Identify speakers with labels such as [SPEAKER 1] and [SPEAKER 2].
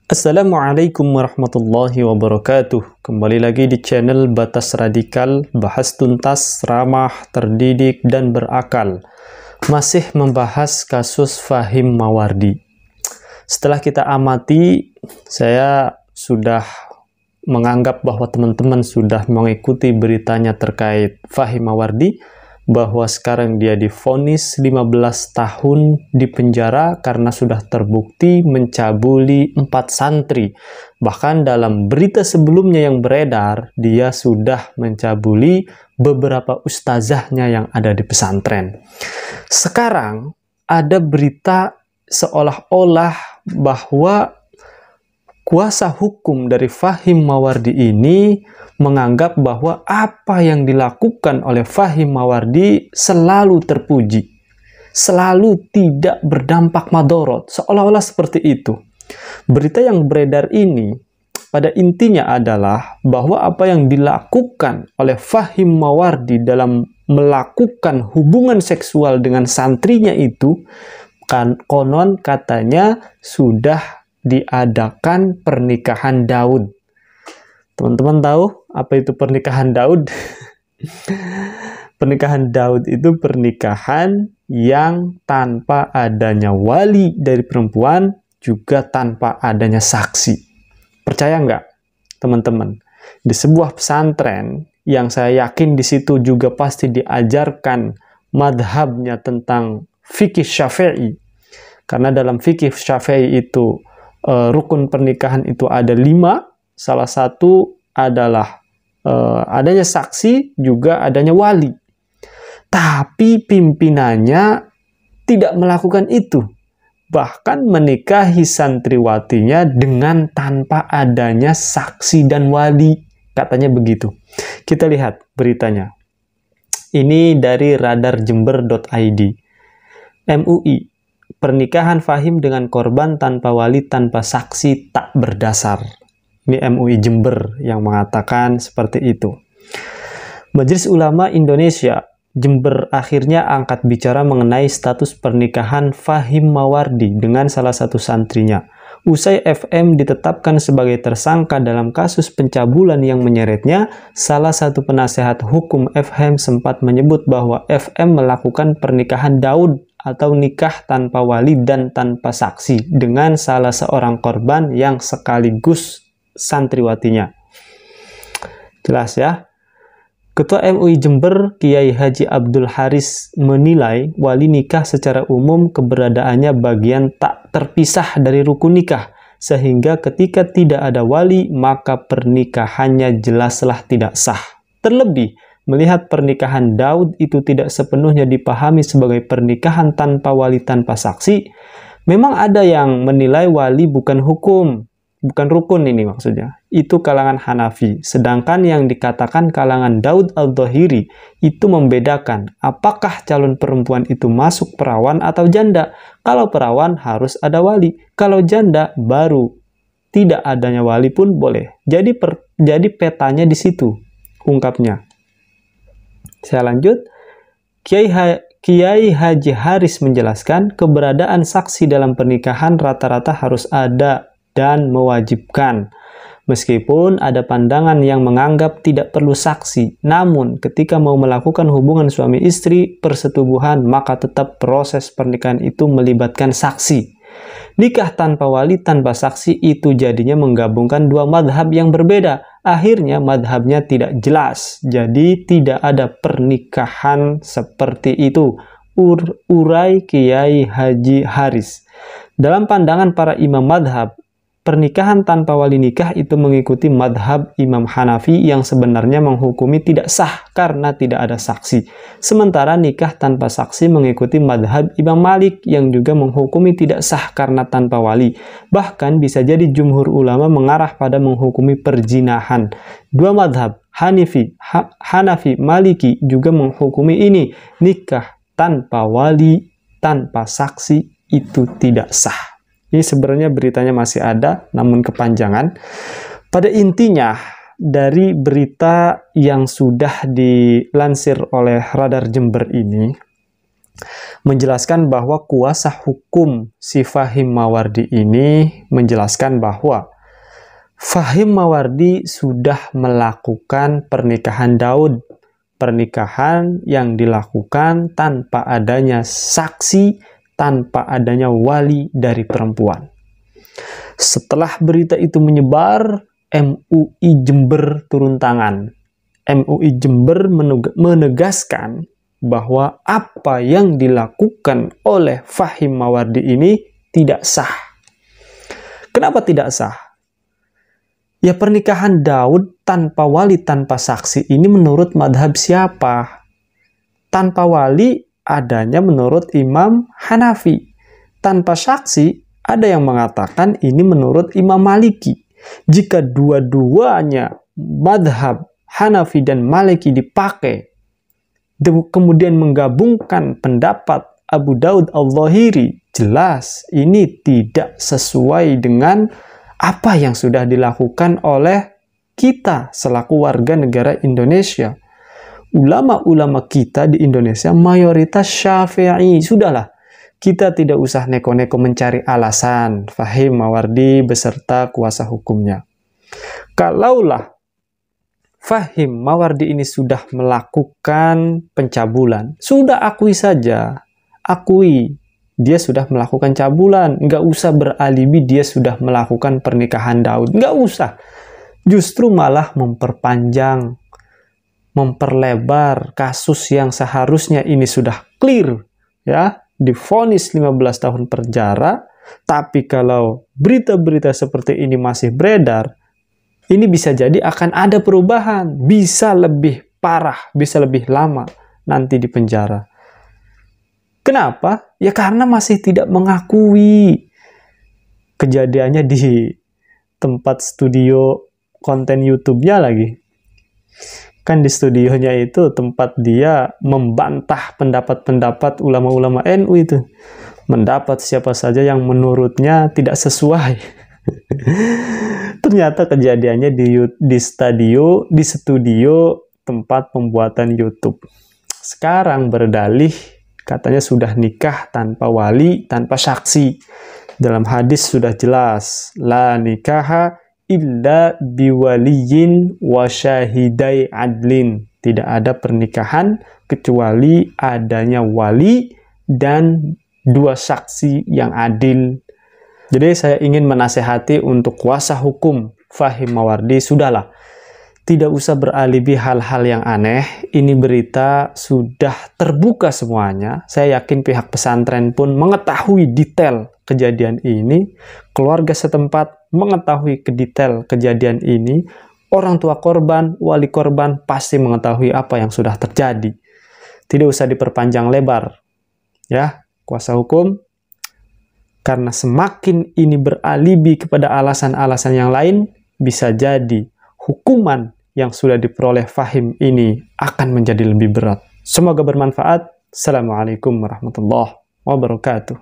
[SPEAKER 1] Assalamualaikum warahmatullahi wabarakatuh. Kembali lagi di channel Batas Radikal, bahas tuntas, ramah, terdidik, dan berakal. Masih membahas kasus Fahim Mawardi. Setelah kita amati, saya sudah menganggap bahwa teman-teman sudah mengikuti beritanya terkait Fahim Mawardi, bahwa sekarang dia divonis 15 tahun di penjara karena sudah terbukti mencabuli 4 santri. Bahkan dalam berita sebelumnya yang beredar, dia sudah mencabuli beberapa ustazahnya yang ada di pesantren. Sekarang ada berita seolah-olah bahwa kuasa hukum dari Fahim Mawardi ini menganggap bahwa apa yang dilakukan oleh Fahim Mawardi selalu terpuji, selalu tidak berdampak madorot, seolah-olah seperti itu. Berita yang beredar ini pada intinya adalah bahwa apa yang dilakukan oleh Fahim Mawardi dalam melakukan hubungan seksual dengan santrinya itu konon katanya sudah diadakan pernikahan Daud. Teman-teman tahu apa itu pernikahan Daud? Pernikahan Daud itu pernikahan yang tanpa adanya wali dari perempuan, juga tanpa adanya saksi. Percaya nggak, teman-teman? Di sebuah pesantren yang saya yakin di situ juga pasti diajarkan madhabnya tentang fikih Syafi'i. Karena dalam fikih Syafi'i itu rukun pernikahan itu ada 5. Salah satu adalah adanya saksi, juga adanya wali. Tapi pimpinannya tidak melakukan itu. Bahkan menikahi santriwatinya dengan tanpa adanya saksi dan wali. Katanya begitu. Kita lihat beritanya. Ini dari radarjember.id. MUI. Pernikahan Fahim dengan korban tanpa wali tanpa saksi tak berdasar. Ini MUI Jember yang mengatakan seperti itu. Majelis Ulama Indonesia Jember akhirnya angkat bicara mengenai status pernikahan Fahim Mawardi dengan salah satu santrinya. Usai FM ditetapkan sebagai tersangka dalam kasus pencabulan yang menyeretnya, salah satu penasehat hukum FM sempat menyebut bahwa FM melakukan pernikahan Daud atau nikah tanpa wali dan tanpa saksi dengan salah seorang korban yang sekaligus santriwatinya. Jelas ya. Ketua MUI Jember, Kiai Haji Abdul Haris menilai wali nikah secara umum keberadaannya bagian tak terpisah dari rukun nikah, sehingga ketika tidak ada wali maka pernikahannya jelaslah tidak sah. Terlebih, melihat pernikahan Daud itu tidak sepenuhnya dipahami sebagai pernikahan tanpa wali tanpa saksi, memang ada yang menilai wali bukan hukum, bukan rukun ini maksudnya. Itu kalangan Hanafi. Sedangkan yang dikatakan kalangan Daud al-Dhahiri itu membedakan apakah calon perempuan itu masuk perawan atau janda. Kalau perawan harus ada wali. Kalau janda baru tidak adanya wali pun boleh. Jadi petanya di situ, ungkapnya. Saya lanjut. Kiai Haji Haris menjelaskan keberadaan saksi dalam pernikahan rata-rata harus ada dan mewajibkan. Meskipun ada pandangan yang menganggap tidak perlu saksi, namun ketika mau melakukan hubungan suami istri persetubuhan, maka tetap proses pernikahan itu melibatkan saksi. Nikah tanpa wali tanpa saksi itu jadinya menggabungkan dua madhab yang berbeda. Akhirnya madhabnya tidak jelas, jadi tidak ada pernikahan seperti itu. Urai Kiai Haji Haris. Dalam pandangan para imam madhab, pernikahan tanpa wali nikah itu mengikuti madhab Imam Hanafi yang sebenarnya menghukumi tidak sah karena tidak ada saksi. Sementara nikah tanpa saksi mengikuti madhab Imam Malik yang juga menghukumi tidak sah karena tanpa wali. Bahkan bisa jadi jumhur ulama mengarah pada menghukumi perzinahan. Dua madhab Hanafi, Maliki juga menghukumi ini. Nikah tanpa wali, tanpa saksi itu tidak sah. Ini sebenarnya beritanya masih ada, namun kepanjangan. Pada intinya, dari berita yang sudah dilansir oleh Radar Jember ini, menjelaskan bahwa kuasa hukum si Fahim Mawardi ini menjelaskan bahwa Fahim Mawardi sudah melakukan pernikahan Daud, pernikahan yang dilakukan tanpa adanya saksi, tanpa adanya wali dari perempuan. Setelah berita itu menyebar, MUI Jember turun tangan. MUI Jember menegaskan bahwa apa yang dilakukan oleh Fahim Mawardi ini tidak sah. Kenapa tidak sah? Ya, pernikahan Daud tanpa wali, tanpa saksi ini menurut madhab siapa? Tanpa wali adanya menurut Imam Hanafi. Tanpa saksi ada yang mengatakan ini menurut Imam Maliki. Jika dua-duanya madhab Hanafi dan Maliki dipakai, kemudian menggabungkan pendapat Abu Daud Al-Zahiri, jelas ini tidak sesuai dengan apa yang sudah dilakukan oleh kita selaku warga negara Indonesia. Ulama-ulama kita di Indonesia mayoritas Syafi'i. Sudahlah, kita tidak usah neko-neko mencari alasan Fahim Mawardi beserta kuasa hukumnya. Kalaulah Fahim Mawardi ini sudah melakukan pencabulan, sudah akui saja. Akui, dia sudah melakukan cabulan. Nggak usah beralibi dia sudah melakukan pernikahan Daud. Nggak usah. Justru malah memperpanjang, memperlebar kasus yang seharusnya ini sudah clear. Ya, divonis 15 tahun penjara. Tapi kalau berita-berita seperti ini masih beredar, ini bisa jadi akan ada perubahan. Bisa lebih parah, bisa lebih lama nanti di penjara. Kenapa? Ya karena masih tidak mengakui. Kejadiannya di tempat studio konten YouTube-nya lagi. Kan di studionya itu tempat dia membantah pendapat-pendapat ulama-ulama NU itu. Mendapat siapa saja yang menurutnya tidak sesuai. Ternyata kejadiannya di studio tempat pembuatan YouTube. Sekarang berdalih katanya sudah nikah tanpa wali, tanpa saksi. Dalam hadis sudah jelas, la nikaha illa biwaliyin wa syahidai adlin. Tidak ada pernikahan kecuali adanya wali dan dua saksi yang adil. Jadi saya ingin menasehati untuk kuasa hukum Fahim Mawardi, sudahlah. Tidak usah beralibi hal-hal yang aneh. Ini berita sudah terbuka semuanya. Saya yakin pihak pesantren pun mengetahui detail kejadian ini. Keluarga setempat mengetahui detail kejadian ini. Orang tua korban, wali korban pasti mengetahui apa yang sudah terjadi. Tidak usah diperpanjang lebar. Ya, kuasa hukum. Karena semakin ini beralibi kepada alasan-alasan yang lain, bisa jadi hukuman yang sudah diperoleh Fahim ini akan menjadi lebih berat. Semoga bermanfaat. Assalamualaikum warahmatullahi wabarakatuh.